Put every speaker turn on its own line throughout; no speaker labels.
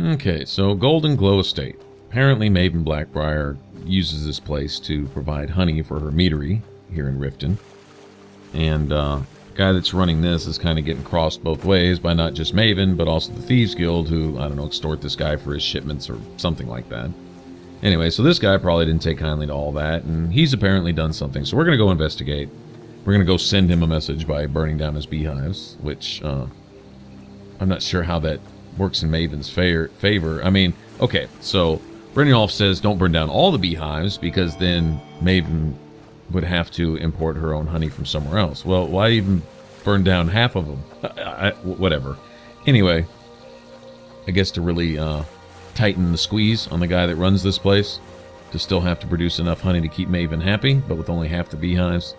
Okay, so Goldenglow Estate. Apparently Maven Blackbriar uses this place to provide honey for her meadery here in Riften. And the guy that's running this is kind of getting crossed both ways by not just Maven, but also the Thieves Guild, who, I don't know, extort this guy for his shipments or something like that. Anyway, so this guy probably didn't take kindly to all that, and he's apparently done something. So we're going to go investigate. We're going to go send him a message by burning down his beehives, which I'm not sure how that works in Maven's favor. I mean, okay, so Brynjolf says don't burn down all the beehives, because then Maven would have to import her own honey from somewhere else. Well, why even burn down half of them? Whatever. Anyway, I guess to really tighten the squeeze on the guy that runs this place, to still have to produce enough honey to keep Maven happy, but with only half the beehives,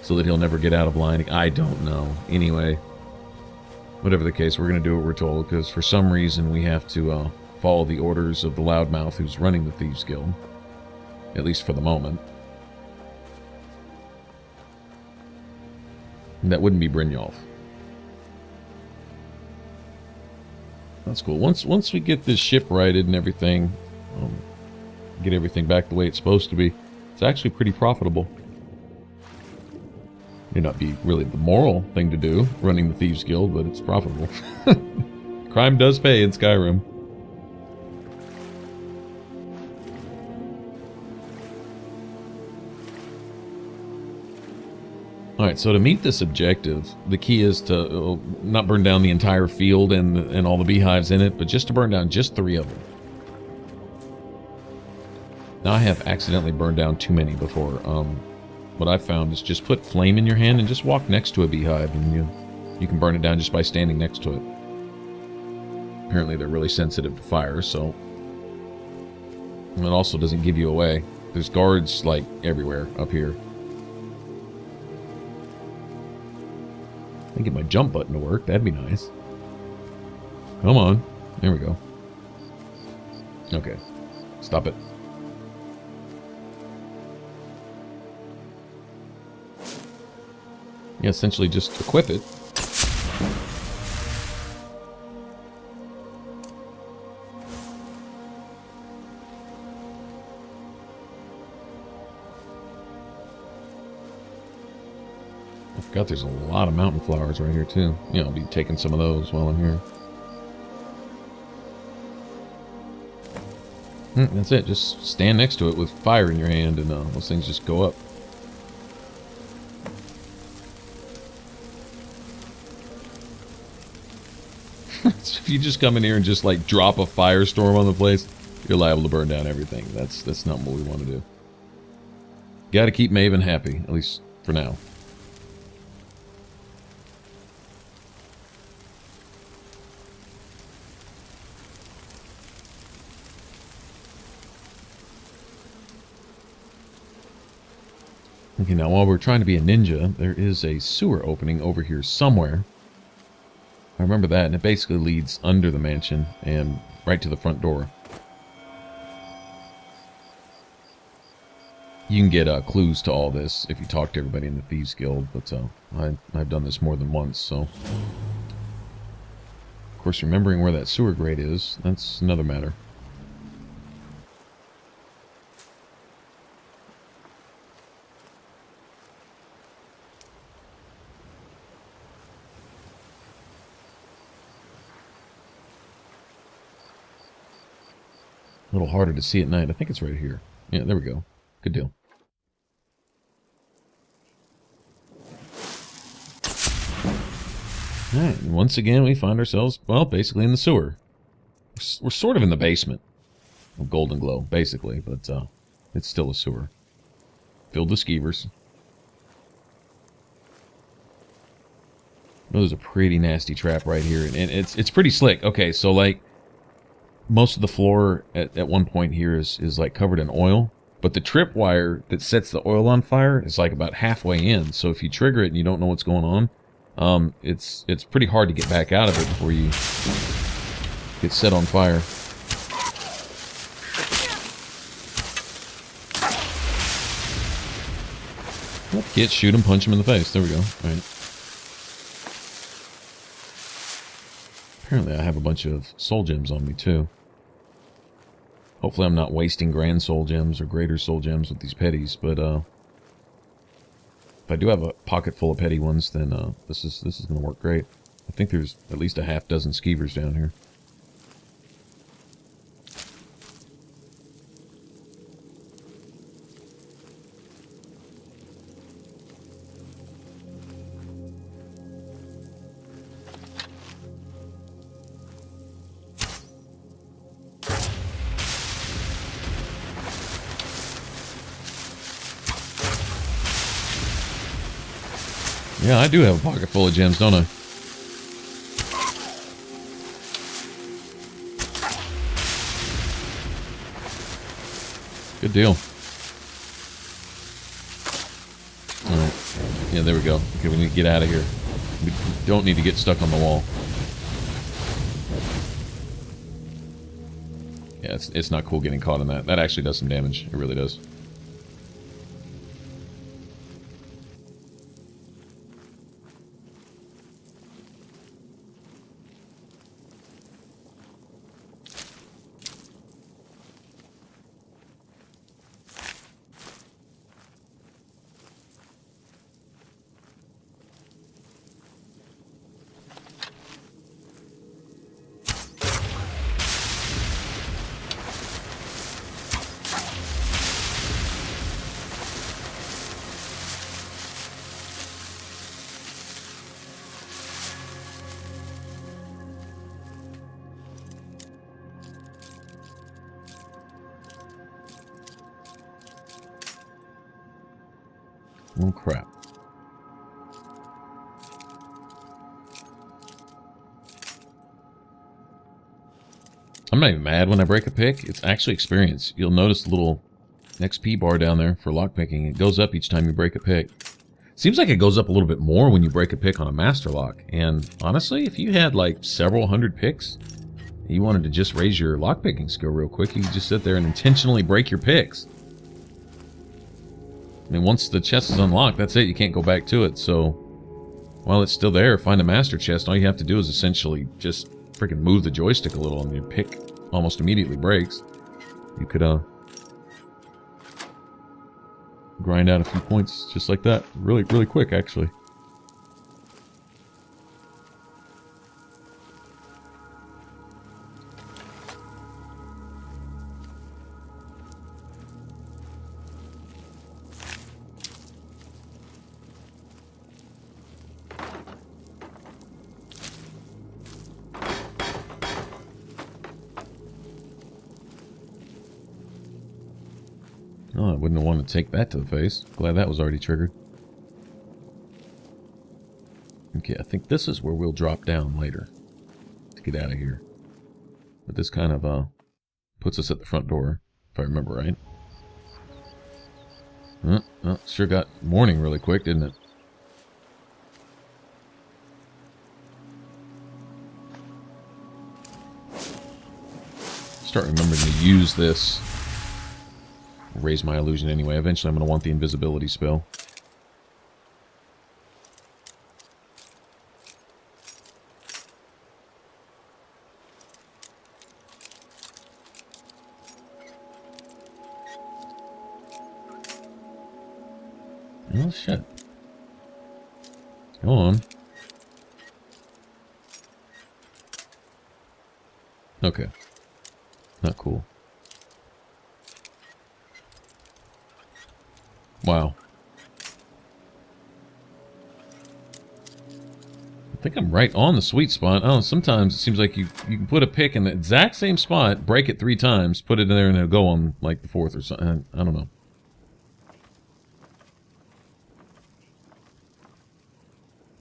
so that he'll never get out of line. I don't know. Anyway, whatever the case, we're going to do what we're told, because for some reason we have to follow the orders of the loudmouth who's running the Thieves Guild. At least for the moment. And that wouldn't be Brynjolf. That's cool. Once we get this ship righted and everything, get everything back the way it's supposed to be, it's actually pretty profitable. May not be really the moral thing to do, running the Thieves Guild, but it's profitable. Crime does pay in Skyrim. Alright, so to meet this objective, the key is to not burn down the entire field and all the beehives in it, but just to burn down just 3 of them. Now I have accidentally burned down too many before. What I've found is just put flame in your hand and just walk next to a beehive, and you can burn it down just by standing next to it. Apparently they're really sensitive to fire, so... And it also doesn't give you away. There's guards, like, everywhere up here. I can get my jump button to work. That'd be nice. Come on. There we go. Okay. Stop it. Yeah, essentially just equip it. I forgot there's a lot of mountain flowers right here too. Yeah, I'll be taking some of those while I'm here. That's it. Just stand next to it with fire in your hand, and those things just go up. So if you just come in here and just like drop a firestorm on the place, you're liable to burn down everything. That's not what we want to do. Got to keep Maven happy, at least for now. Okay, now while we're trying to be a ninja, there is a sewer opening over here somewhere. I remember that, and it basically leads under the mansion and right to the front door. You can get clues to all this if you talk to everybody in the Thieves Guild, but I've done this more than once, so... Of course, remembering where that sewer grate is, that's another matter. A little harder to see at night. I think it's right here. Yeah, there we go. Good deal. Alright, and once again we find ourselves, well, basically in the sewer. We're sort of in the basement of Goldenglow, basically, but it's still a sewer. Filled with skeevers. Oh, there's a pretty nasty trap right here, and it's pretty slick. Okay, so like, most of the floor at one point here is like covered in oil, but the tripwire that sets the oil on fire is like about halfway in. So if you trigger it and you don't know what's going on, it's pretty hard to get back out of it before you get set on fire. Well, kids, shoot him, punch him in the face. There we go. All right. Apparently I have a bunch of soul gems on me too. Hopefully I'm not wasting grand soul gems or greater soul gems with these petties, but if I do have a pocket full of petty ones, then this is going to work great. I think there's at least a half dozen skeevers down here. Yeah, I do have a pocket full of gems, don't I? Good deal. Alright. Yeah, there we go. Okay, we need to get out of here. We don't need to get stuck on the wall. Yeah, it's not cool getting caught in that. That actually does some damage. It really does. Oh, crap. I'm not even mad when I break a pick. It's actually experience. You'll notice the little XP bar down there for lockpicking. It goes up each time you break a pick. Seems like it goes up a little bit more when you break a pick on a master lock. And honestly, if you had like several hundred picks, you wanted to just raise your lockpicking skill real quick, you could just sit there and intentionally break your picks. I mean, once the chest is unlocked, that's it. You can't go back to it. So, while it's still there, find a master chest. All you have to do is essentially just freaking move the joystick a little and your pick almost immediately breaks. You could, grind out a few points just like that. Really, really quick, actually. Oh, I wouldn't have wanted to take that to the face. Glad that was already triggered. Okay, I think this is where we'll drop down later to get out of here. But this kind of puts us at the front door, if I remember right. Oh, sure got morning really quick, didn't it? Start remembering to use this. Raise my illusion anyway. Eventually I'm going to want the invisibility spell. Oh, shit. Go on. Okay. Not cool. Wow. I think I'm right on the sweet spot. Oh, sometimes it seems like you can put a pick in the exact same spot, break it 3 times, put it in there, and it'll go on like the 4th or something. I don't know.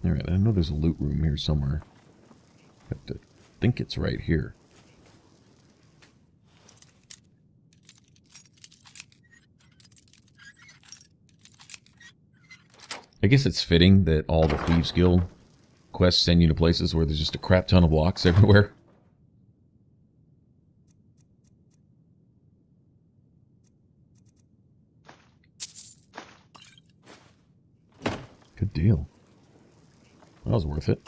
Alright, I know there's a loot room here somewhere. I have to think it's right here. I guess it's fitting that all the Thieves Guild quests send you to places where there's just a crap ton of blocks everywhere. Good deal. That was worth it.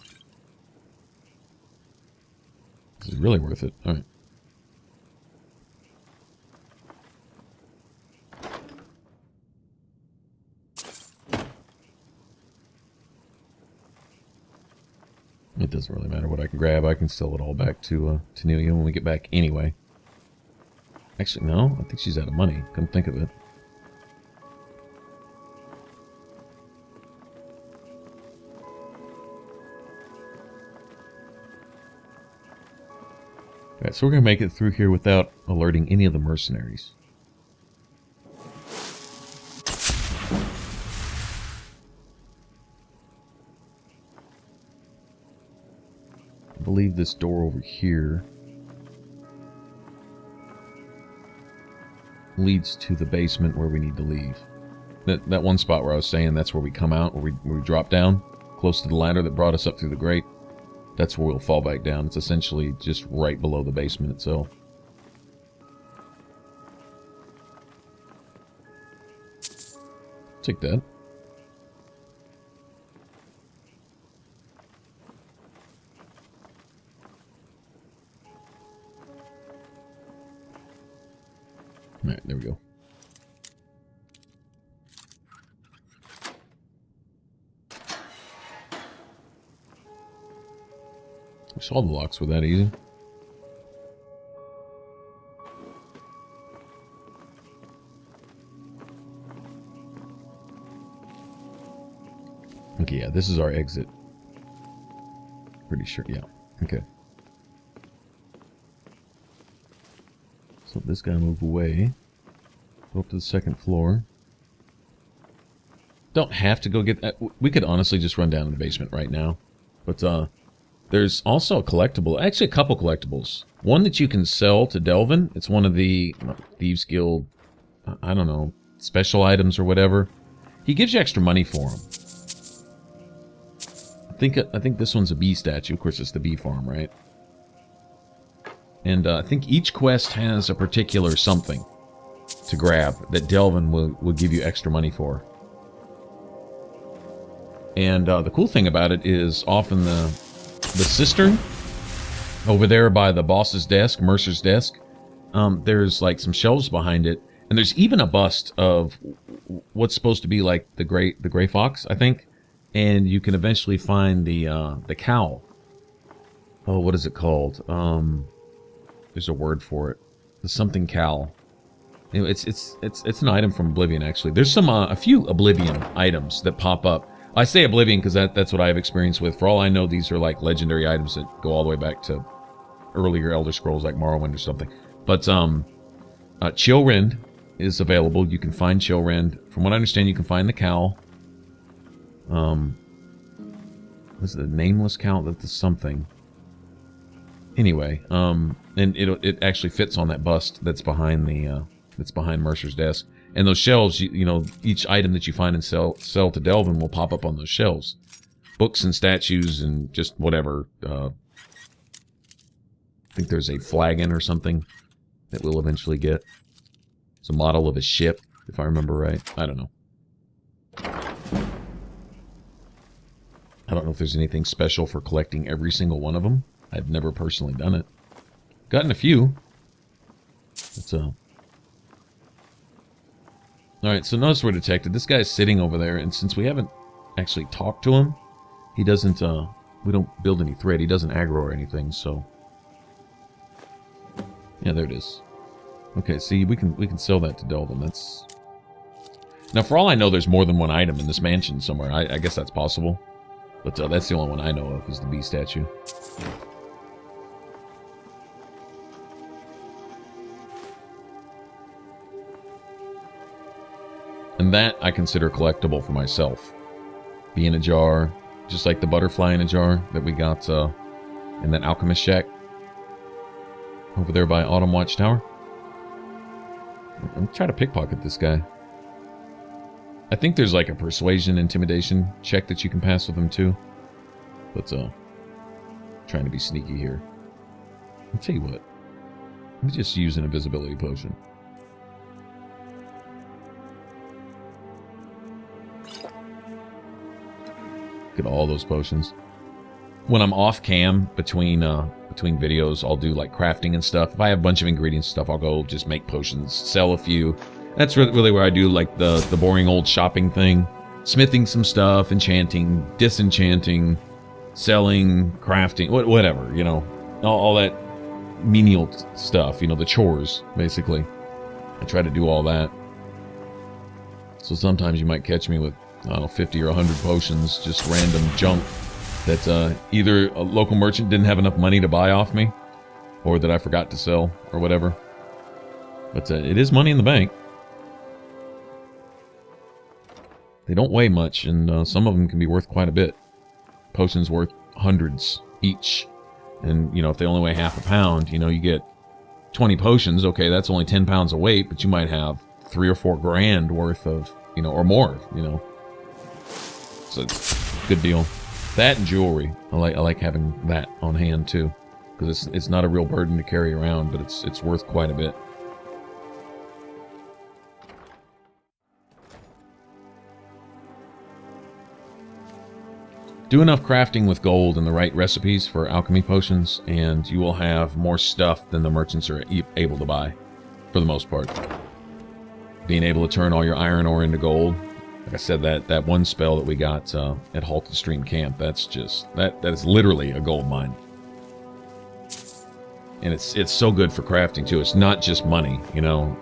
This is really worth it. Alright. It doesn't really matter what I can grab. I can sell it all back to Nelia when we get back anyway. Actually, no. I think she's out of money. Come think of it. Alright, so we're going to make it through here without alerting any of the mercenaries. I believe this door over here leads to the basement where we need to leave. That one spot where I was saying that's where we come out, where we drop down, close to the ladder that brought us up through the grate. That's where we'll fall back down. It's essentially just right below the basement itself. Take that. Alright, there we go. I saw the locks were that easy. Okay, yeah, this is our exit. Pretty sure, yeah. Okay. So this guy move away. Go up to the second floor. Don't have to go get that. We could honestly just run down to the basement right now. But, there's also a collectible, actually a couple collectibles. One that you can sell to Delvin. It's one of the Thieves Guild, I don't know, special items or whatever. He gives you extra money for them. I think this one's a bee statue. Of course, it's the bee farm, right? And I think each quest has a particular something to grab that Delvin will give you extra money for. And the cool thing about it is often the cistern over there by the boss's desk, Mercer's desk, there's like some shelves behind it, and there's even a bust of what's supposed to be like the gray fox, I think, and you can eventually find the cowl. Oh, what is it called? There's a word for it. The something cowl. Anyway, it's an item from Oblivion, actually. There's a few Oblivion items that pop up. I say Oblivion because that's what I have experience with. For all I know, these are like legendary items that go all the way back to earlier Elder Scrolls, like Morrowind or something. But Chillrend is available. You can find Chillrend. From what I understand, you can find the cowl. What's the nameless cowl? That's something. Anyway, and it actually fits on that bust that's behind Mercer's desk. And those shelves, you know, each item that you find and sell to Delvin will pop up on those shelves. Books and statues and just whatever. I think there's a flagon or something that we'll eventually get. It's a model of a ship, if I remember right. I don't know. I don't know if there's anything special for collecting every single one of them. I've never personally done it. Gotten a few. It's Alright, so notice we're detected. This guy's sitting over there, and since we haven't actually talked to him, he doesn't, we don't build any threat. He doesn't aggro or anything, so... Yeah, there it is. Okay, see, we can sell that to Delvin. That's... Now, for all I know, there's more than one item in this mansion somewhere. I guess that's possible. But that's the only one I know of, is the bee statue. And that I consider collectible for myself. Bee in a jar, just like the butterfly in a jar that we got in that alchemist shack over there by Autumn Watchtower. I'm trying to pickpocket this guy. I think there's like a persuasion intimidation check that you can pass with him too. But trying to be sneaky here. I'll tell you what. Let me just use an invisibility potion. Look at all those potions. When I'm off cam between videos, I'll do like crafting and stuff. If I have a bunch of ingredients and stuff, I'll go just make potions, sell a few. That's really where I do like the boring old shopping thing. Smithing some stuff, enchanting, disenchanting, selling, crafting, whatever, you know, all that menial stuff, you know, the chores, basically. I try to do all that. So sometimes you might catch me with, I don't know, 50 or 100 potions, just random junk that either a local merchant didn't have enough money to buy off me, or that I forgot to sell, or whatever. But it is money in the bank. They don't weigh much, and some of them can be worth quite a bit. Potions worth hundreds each. And, you know, if they only weigh half a pound, you know, you get 20 potions. Okay, that's only 10 pounds of weight, but you might have 3 or 4 grand worth of, you know, or more, you know. So it's a good deal. That and jewelry. I like having that on hand too, because it's not a real burden to carry around, but it's worth quite a bit. Do enough crafting with gold and the right recipes for alchemy potions, and you will have more stuff than the merchants are able to buy, for the most part. Being able to turn all your iron ore into gold. Like I said, that one spell that we got at Halted Stream Camp, that's just, that is literally a gold mine. And it's so good for crafting too. It's not just money, you know,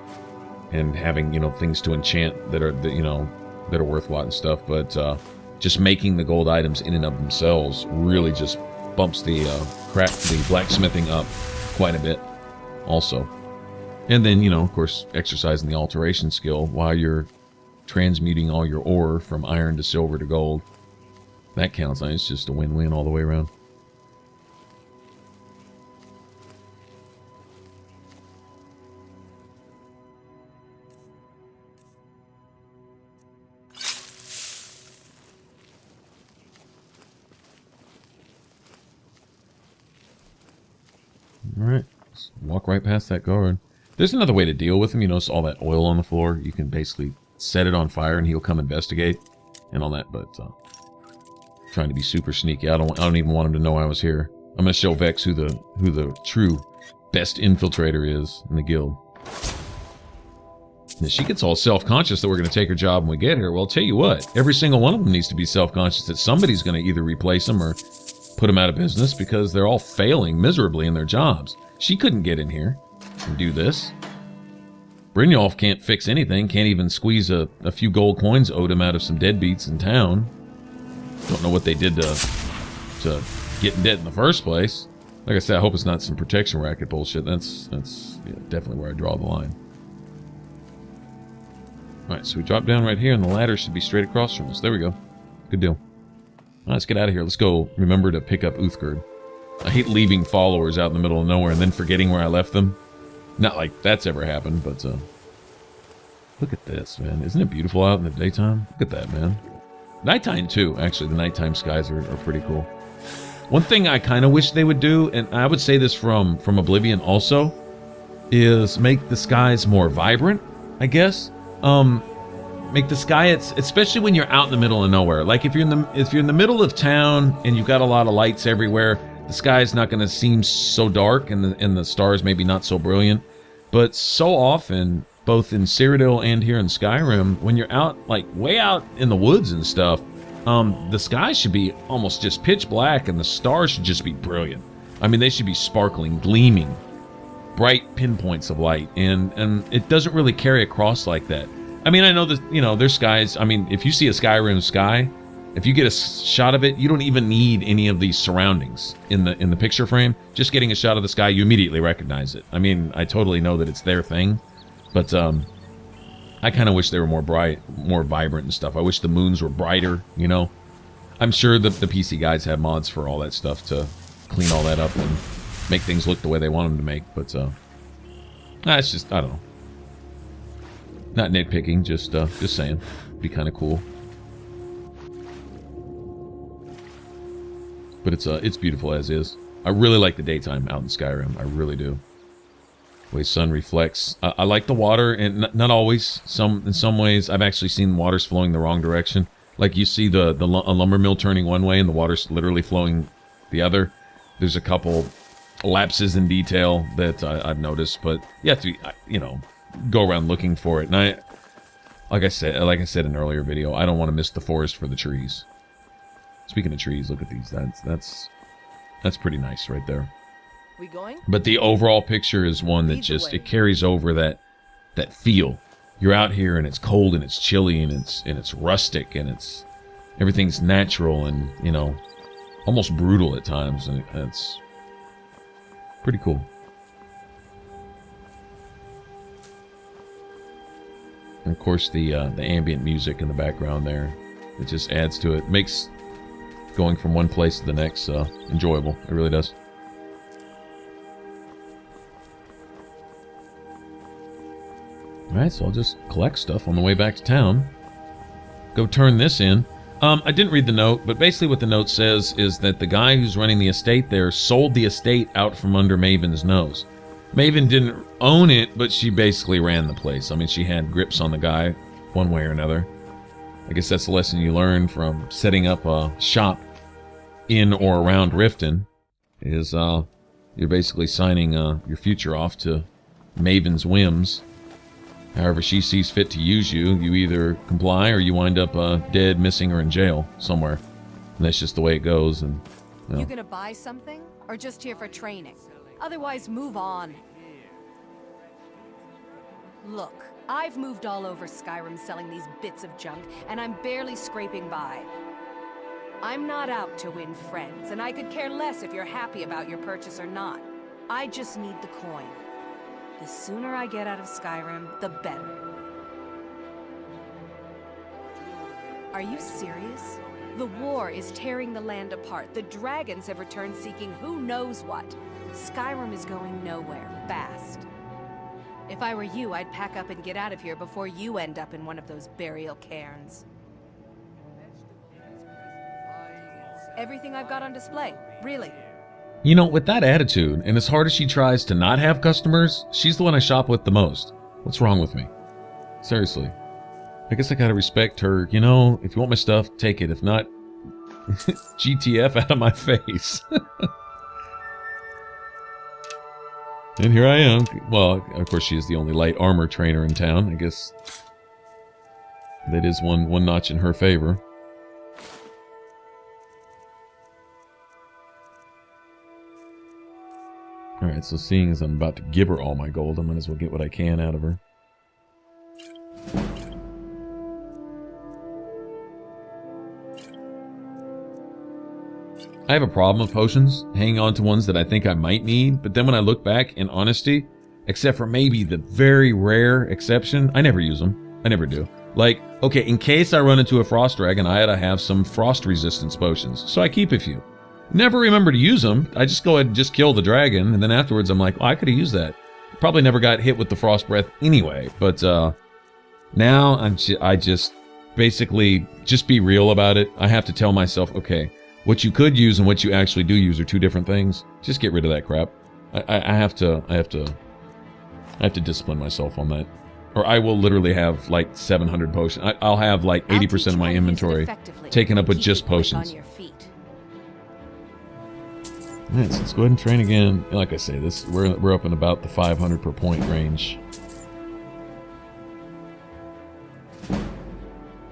and having, you know, things to enchant that are, you know, that are worthwhile and stuff, but just making the gold items in and of themselves really just bumps the blacksmithing up quite a bit also. And then, you know, of course, exercising the alteration skill while you're transmuting all your ore from iron to silver to gold. That counts. It's just a win-win all the way around. Alright, let's walk right past that guard. There's another way to deal with him. You notice all that oil on the floor? You can basically set it on fire and he'll come investigate and all that, but trying to be super sneaky. I don't even want him to know I was here. I'm gonna show Vex who the true best infiltrator is in the guild. And she gets all self-conscious that we're gonna take her job when we get here. Well, I'll tell you what, every single one of them needs to be self-conscious that somebody's gonna either replace them or put them out of business because they're all failing miserably in their jobs. She couldn't get in here and do this. Brynjolf can't fix anything, can't even squeeze a few gold coins owed him out of some deadbeats in town. Don't know what they did to get in debt in the first place. Like I said, I hope it's not some protection racket bullshit. That's yeah, definitely where I draw the line. Alright, so we drop down right here and the ladder should be straight across from us. There we go. Good deal. Alright, let's get out of here. Let's go remember to pick up Uthgerd. I hate leaving followers out in the middle of nowhere and then forgetting where I left them. Not like that's ever happened, but look at this, man. Isn't it beautiful out in the daytime? Look at that, man. Nighttime, too. Actually, the nighttime skies are pretty cool. One thing I kind of wish they would do, and I would say this from Oblivion also, is make the skies more vibrant, I guess. Make the sky, especially when you're out in the middle of nowhere. Like if you're in the middle of town and you've got a lot of lights everywhere, the sky is not going to seem so dark and the stars maybe not so brilliant. But so often, both in Cyrodiil and here in Skyrim, when you're out, like way out in the woods and stuff, the sky should be almost just pitch black and the stars should just be brilliant. I mean, they should be sparkling, gleaming, bright pinpoints of light, and it doesn't really carry across like that. I mean, I know that, you know, there's skies. I mean, if you see a Skyrim sky, if you get a shot of it, you don't even need any of these surroundings in the picture frame. Just getting a shot of the sky, you immediately recognize it. I mean, I totally know that it's their thing, but I kind of wish they were more bright, more vibrant and stuff. I wish the moons were brighter, you know. I'm sure the PC guys have mods for all that stuff to clean all that up and make things look the way they want them to make, but it's just, I don't know. Not nitpicking, just saying. Be kind of cool. But it's beautiful as is. I really like the daytime out in Skyrim. I really do. The way sun reflects. I like the water, and not always. In some ways, I've actually seen waters flowing the wrong direction. Like you see a lumber mill turning one way, and the water's literally flowing the other. There's a couple lapses in detail that I've noticed, but you have to, you know, go around looking for it. And like I said in an earlier video, I don't want to miss the forest for the trees. Speaking of trees, look at these. That's pretty nice right there.
We going?
But the overall picture is one that just, it carries over that feel. You're out here and it's cold and it's chilly and it's rustic and it's everything's natural and, you know, almost brutal at times, and it's pretty cool. And of course the ambient music in the background there, it just adds to it. Makes going from one place to the next enjoyable. It really does. Alright, so I'll just collect stuff on the way back to town. Go turn this in. I didn't read the note, but basically what the note says is that the guy who's running the estate there sold the estate out from under Maven's nose. Maven didn't own it, but she basically ran the place. I mean, she had grips on the guy one way or another. I guess that's the lesson you learn from setting up a shop in or around Riften, is you're basically signing your future off to Maven's whims. However she sees fit to use you, you either comply or you wind up dead, missing, or in jail somewhere. And that's just the way it goes. And
you gonna buy something, or just here for training? Otherwise, move on. Look, I've moved all over Skyrim selling these bits of junk, and I'm barely scraping by. I'm not out to win friends, and I could care less if you're happy about your purchase or not. I just need the coin. The sooner I get out of Skyrim, the better. Are you serious? The war is tearing the land apart. The dragons have returned seeking who knows what. Skyrim is going nowhere, fast. If I were you, I'd pack up and get out of here before you end up in one of those burial cairns. Everything I've got on display, really.
you know, with that attitude, and as hard as she tries to not have customers, she's the one I shop with the most. What's wrong with me? Seriously. I guess I gotta respect her. You know, if you want my stuff, take it. If not, GTF out of my face. And here I am. Well, of course, she is the only light armor trainer in town. I guess that is one notch in her favor. Alright, so seeing as I'm about to give her all my gold, I might as well get what I can out of her. I have a problem with potions, hanging on to ones that I think I might need, but then when I look back, in honesty, except for maybe the very rare exception, I never use them. I never do. Like, okay, in case I run into a frost dragon, I ought to have some frost resistance potions, so I keep a few. Never remember to use them. I just go ahead and just kill the dragon, and then afterwards I'm like, oh, I could have used that. Probably never got hit with the frost breath anyway, but now I just basically just be real about it. I have to tell myself, okay, what you could use and what you actually do use are two different things. Just get rid of that crap. I have to discipline myself on that, or I will literally have like 700 potions. I'll have like 80% of my inventory taken up with just potions. Alright, so let's go ahead and train again. Like I say, we're up in about the 500 per point range.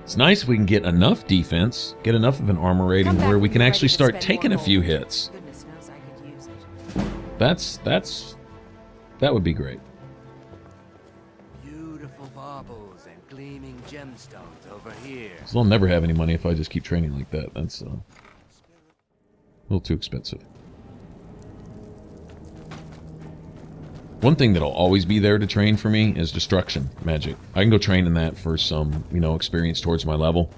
It's nice if we can get enough defense, get enough of an armor rating where we can actually start taking a few hits. That would be great.
Beautiful baubles and gleaming gemstones over here.
So I'll never have any money if I just keep training like that. That's a little too expensive. One thing that'll always be there to train for me is destruction magic. I can go train in that for some, you know, experience towards my level,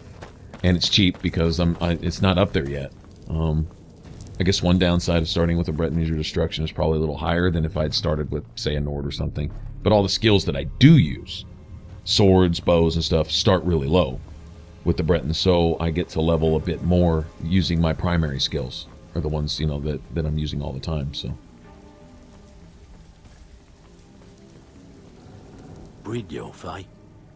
and it's cheap because it's not up there yet. I guess one downside of starting with a Breton User Destruction is probably a little higher than if I'd started with, say, a Nord or something. But all the skills that I do use, swords, bows, and stuff, start really low with the Breton, so I get to level a bit more using my primary skills, or the ones, you know, that I'm using all the time, so.
Brynjolf, eh?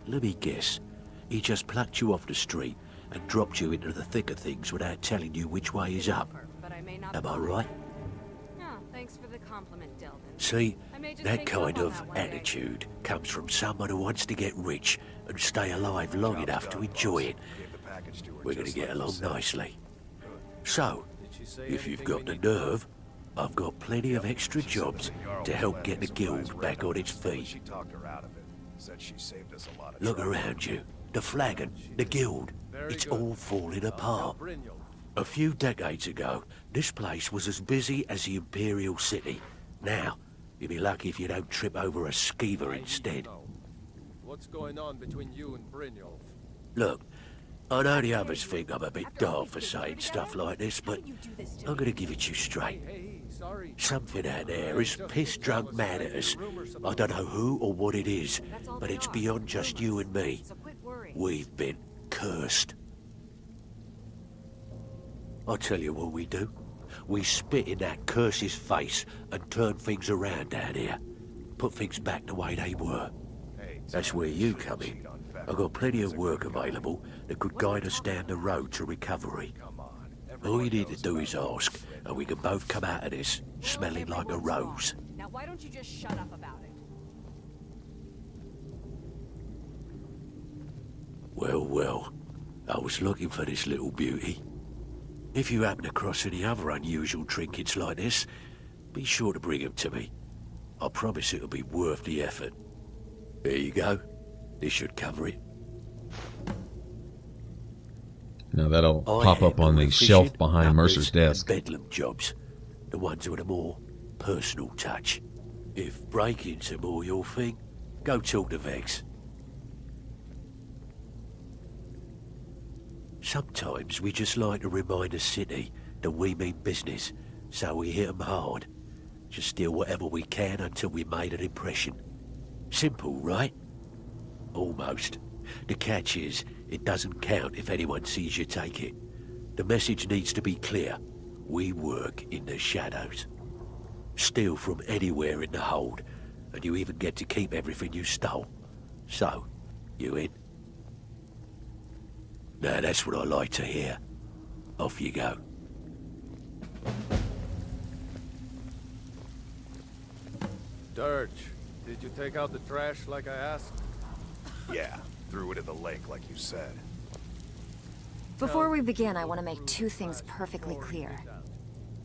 Let me guess. He just plucked you off the street and dropped you into the thick of things without telling you which way is up. Am I right?
No, thanks for the compliment, Delvin.
See, that kind of attitude comes from someone who wants to get rich and stay alive long enough to enjoy it. We're gonna get along nicely. So, if you've got the nerve, I've got plenty of extra jobs to help get the guild back on its feet. Look around you. The flagon, the guild, it's all falling apart. A few decades ago, this place was as busy as the Imperial City. Now, you'd be lucky if you don't trip over a skeever instead.
What's going on between you and Brynjolf?
Look, I know the others think I'm a bit daft for saying stuff like this, but I'm gonna give it to you straight.
Sorry.
Something out there is piss-drunk mad at us. I don't know who or what it is, but it's beyond just you and me. We've been cursed. I'll tell you what we do. We spit in that curse's face and turn things around down here. Put things back the way they were. That's where you come in. I've got plenty of work available that could guide us down the road to recovery. All you need to do is ask, and we can both come out of this smelling like a rose.
Now why don't you just shut up about it?
Well, well, I was looking for this little beauty. If you happen across any other unusual trinkets like this, be sure to bring them to me. I promise it'll be worth the effort. There you go. This should cover it.
Now that'll
I
pop up
handle
on the
fishing,
shelf behind
uppers,
Mercer's desk.
and bedlam jobs. The ones with a more personal touch. If break-ins are more your thing, go talk to Vex. Sometimes we just like to remind the city that we mean business, so we hit 'em hard. Just steal whatever we can until we made an impression. Simple, right? Almost. The catch is, it doesn't count if anyone sees you take it. The message needs to be clear. We work in the shadows. Steal from anywhere in the hold, and you even get to keep everything you stole. So, you in? Now that's what I like to hear. Off you go.
Dirge, did you take out the trash like I asked?
Yeah, threw it in the lake like you said.
Before we begin, I want to make two things perfectly clear.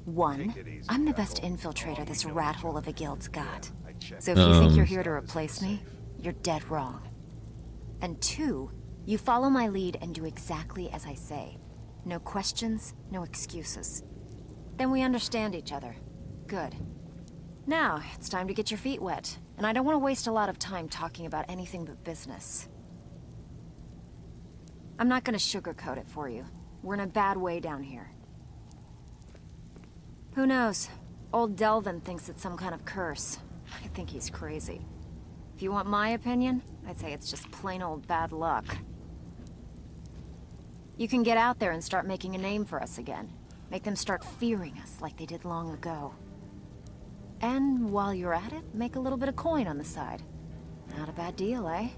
One, I'm the best infiltrator this rat hole of a guild's got. So if you think you're here to replace me, you're dead wrong. And two, you follow my lead and do exactly as I say. No questions, no excuses. Then we understand each other. Good. Now, it's time to get your feet wet. And I don't want to waste a lot of time talking about anything but business. I'm not going to sugarcoat it for you. We're in a bad way down here. Who knows? Old Delvin thinks it's some kind of curse. I think he's crazy. If you want my opinion, I'd say it's just plain old bad luck. You can get out there and start making a name for us again. Make them start fearing us like they did long ago. And while you're at it, make a little bit of coin on the side. Not a bad deal, eh?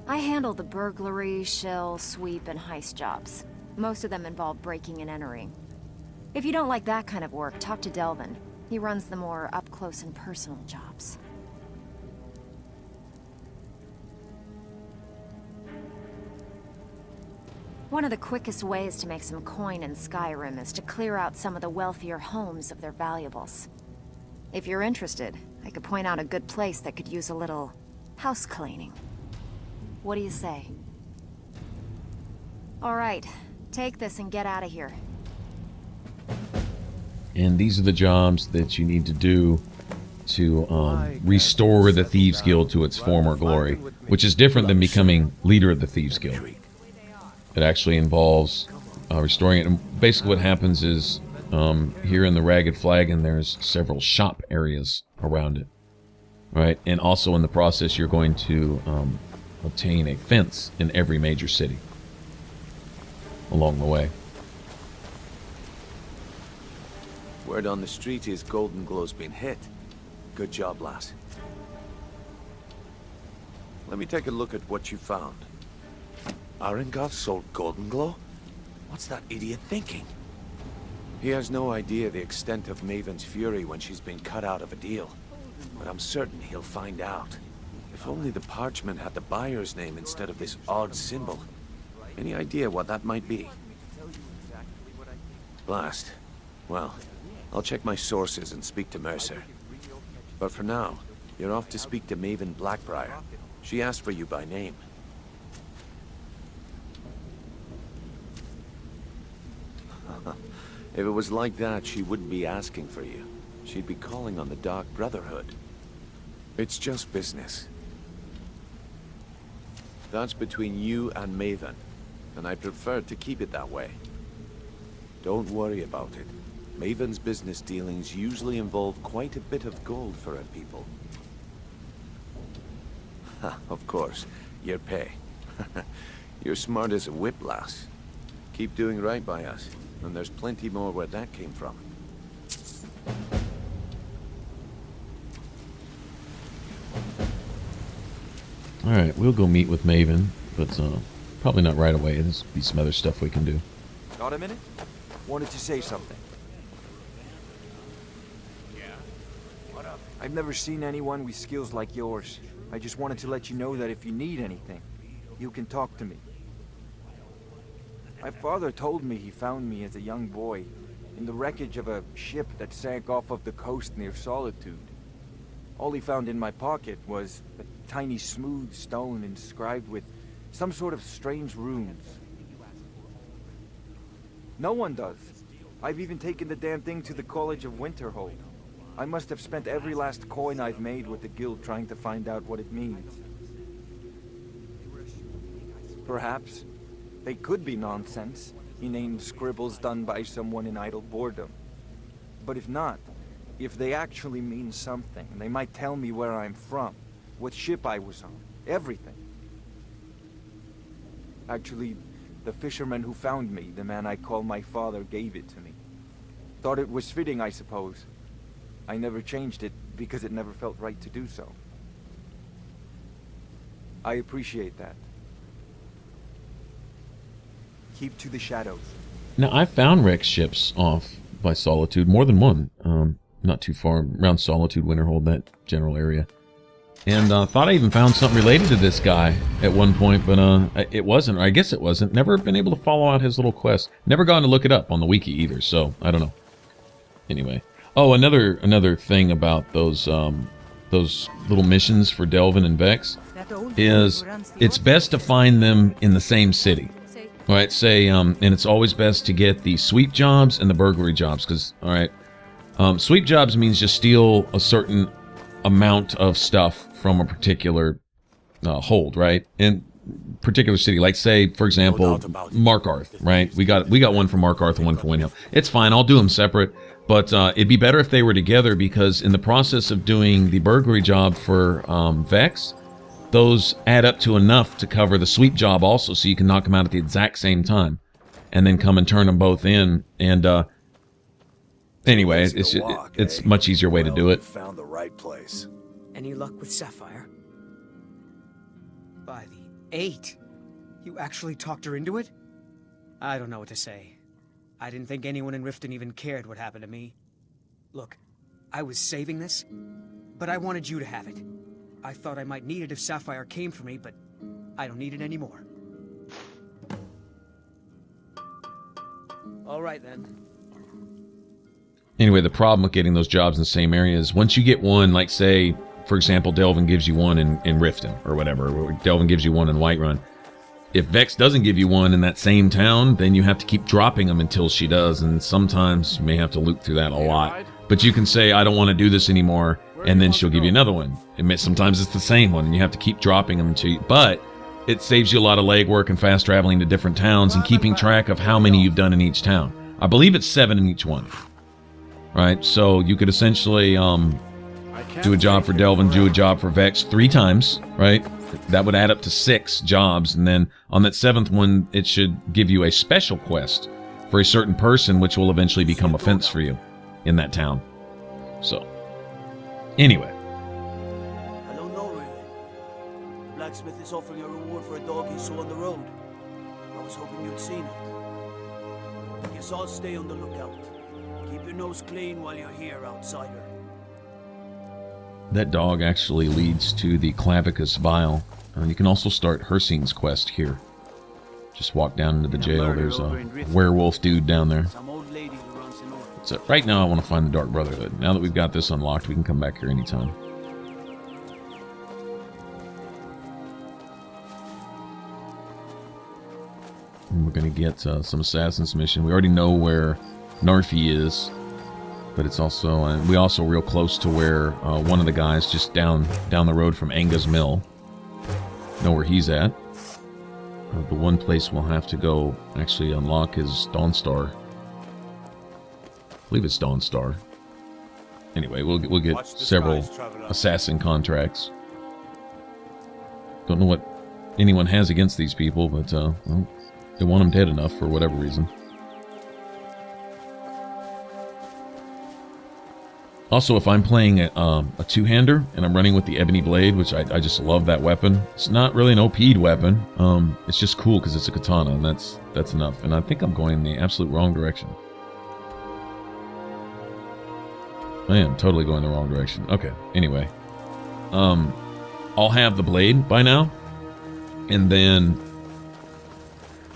I handle the burglary, shell, sweep, and heist jobs. Most of them involve breaking and entering. If you don't like that kind of work, talk to Delvin. He runs the more up-close and personal jobs. One of the quickest ways to make some coin in Skyrim is to clear out some of the wealthier homes of their valuables. If you're interested, I could point out a good place that could use a little house cleaning. What do you say? All right, take this and get out of here.
And these are the jobs that you need to do to restore the Thieves Guild to its former glory, which is different than becoming leader of the Thieves Guild. It actually involves restoring it. And basically what happens is, here in the Ragged Flagon, there's several shop areas around it. Right? And also in the process, you're going to obtain a fence in every major city along the way.
Word on the street is Goldenglow's been hit. Good job, lass. Let me take a look at what you found. Arengar sold Goldenglow? What's that idiot thinking? He has no idea the extent of Maven's fury when she's been cut out of a deal. But I'm certain he'll find out. If only the parchment had the buyer's name instead of this odd symbol. Any idea what that might be? Blast. Well, I'll check my sources and speak to Mercer. But for now, you're off to speak to Maven Blackbriar. She asked for you by name. If it was like that, she wouldn't be asking for you. She'd be calling on the Dark Brotherhood. It's just business. That's between you and Maven, and I prefer to keep it that way. Don't worry about it. Maven's business dealings usually involve quite a bit of gold for her people. Of course, your pay. You're smart as a whip, lass. Keep doing right by us, and there's plenty more where that came from.
Alright, we'll go meet with Maven, but probably not right away. There's be some other stuff we can do.
Got a minute? Wanted to say something.
Yeah? What up?
I've never seen anyone with skills like yours. I just wanted to let you know that if you need anything, you can talk to me. My father told me he found me as a young boy in the wreckage of a ship that sank off of the coast near Solitude. All he found in my pocket was a tiny smooth stone inscribed with some sort of strange runes. No one does. I've even taken the damn thing to the College of Winterhold. I must have spent every last coin I've made with the guild trying to find out what it means. Perhaps they could be nonsense, inane scribbles done by someone in idle boredom. But if not, if they actually mean something, they might tell me where I'm from, what ship I was on, everything. Actually, the fisherman who found me, the man I call my father, gave it to me. Thought it was fitting, I suppose. I never changed it because it never felt right to do so. I appreciate that. Keep to the shadows.
Now, I found wrecked ships off by Solitude, more than one. Not too far, around Solitude, Winterhold, that general area. And thought I even found something related to this guy at one point, but it wasn't, or I guess it wasn't. Never been able to follow out his little quest. Never gotten to look it up on the wiki either, so I don't know. Anyway. Oh, another thing about those little missions for Delvin and Vex is it's best to find them in the same city. All right, say, and it's always best to get the sweep jobs and the burglary jobs, because, all right, sweep jobs means just steal a certain amount of stuff from a particular hold, right? In particular city, like say, for example, Markarth, right? We got one for Markarth and one for Windhill. It's fine, I'll do them separate, but it'd be better if they were together, because in the process of doing the burglary job for Vex, those add up to enough to cover the sweep job also, so you can knock them out at the exact same time, and then come and turn them both in. And anyway, it's much easier way to do it.
Found the right place.
Any luck with Sapphire? By the 8, you actually talked her into it? I don't know what to say. I didn't think anyone in Riften even cared what happened to me. Look, I was saving this, but I wanted you to have it. I thought I might need it if Sapphire came for me, but I don't need it anymore. All right, then.
Anyway, the problem with getting those jobs in the same area is once you get one, like say, for example, Delvin gives you one in Riften or whatever, or Delvin gives you one in Whiterun. If Vex doesn't give you one in that same town, then you have to keep dropping them until she does, and sometimes you may have to loop through that a lot. But you can say, I don't want to do this anymore, and then she'll give you another one. Sometimes it's the same one, and you have to keep dropping them until you... But it saves you a lot of legwork and fast traveling to different towns and keeping track of how many you've done in each town. I believe it's 7 in each one. Right? So you could essentially do a job for Delvin, do a job for Vex 3 times, right? That would add up to 6 jobs, and then on that 7th one, it should give you a special quest for a certain person, which will eventually become a fence for you in that town. So, anyway.
I don't know, really. The blacksmith is offering a reward for a dog he saw on the road. I was hoping you'd seen it. Guess I'll stay on the lookout. Keep your nose clean while you're here, outsider.
That dog actually leads to the Clavicus Vial. You can also start Hircine's quest here. Just walk down into the
And a
jail.
murder
There's
over
a
in Riften.
werewolf dude down there.
Some old lady who runs an orphanage.
So right now I want to find the Dark Brotherhood. Now that we've got this unlocked, we can come back here anytime. And we're going to get some Assassin's mission. We already know where Narfi is, but it's also we also real close to where one of the guys just down the road from Anga's Mill. Know where he's at. The one place we'll have to go actually unlock is Dawnstar. I believe it's Dawnstar. Anyway, we'll get several assassin contracts. Don't know what anyone has against these people, but well, they want them dead enough for whatever reason. Also, if I'm playing a two-hander and I'm running with the Ebony Blade, which I just love that weapon. It's not really an OP'd weapon. It's just cool because it's a katana, and that's enough. And I think I'm going in the absolute wrong direction. I am totally going the wrong direction. Okay, anyway. I'll have the blade by now. And then...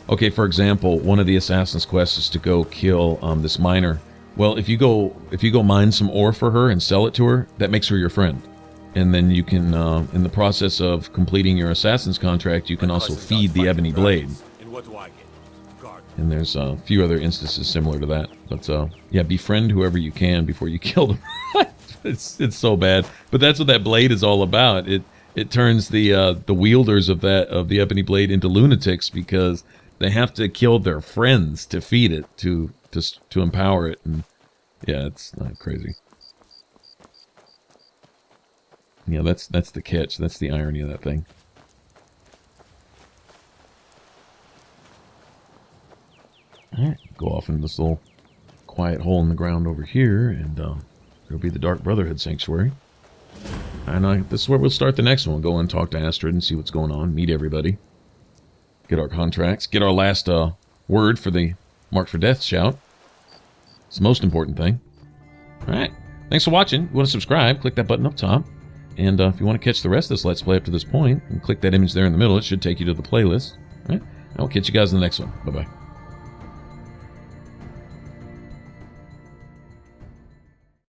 Okay, for example, one of the Assassin's quests is to go kill this miner. Well, if you go mine some ore for her and sell it to her, that makes her your friend. And then you can, in the process of completing your Assassin's contract, you can also feed the Ebony Blade. And there's a few other instances similar to that. But yeah, befriend whoever you can before you kill them. it's so bad. But that's what that blade is all about. It turns the wielders of the Ebony Blade into lunatics because they have to kill their friends to feed it, to empower it. And yeah, it's not crazy. Yeah, that's the catch. That's the irony of that thing. Alright, go off into this little quiet hole in the ground over here, and there'll be the Dark Brotherhood Sanctuary. And this is where we'll start the next one. We'll go and talk to Astrid and see what's going on, meet everybody, get our contracts, get our last word for the Mark for Death shout. It's the most important thing. Alright, thanks for watching. If you want to subscribe, click that button up top. And if you want to catch the rest of this Let's Play up to this point, and click that image there in the middle, it should take you to the playlist. Alright, I'll catch you guys in the next one. Bye-bye.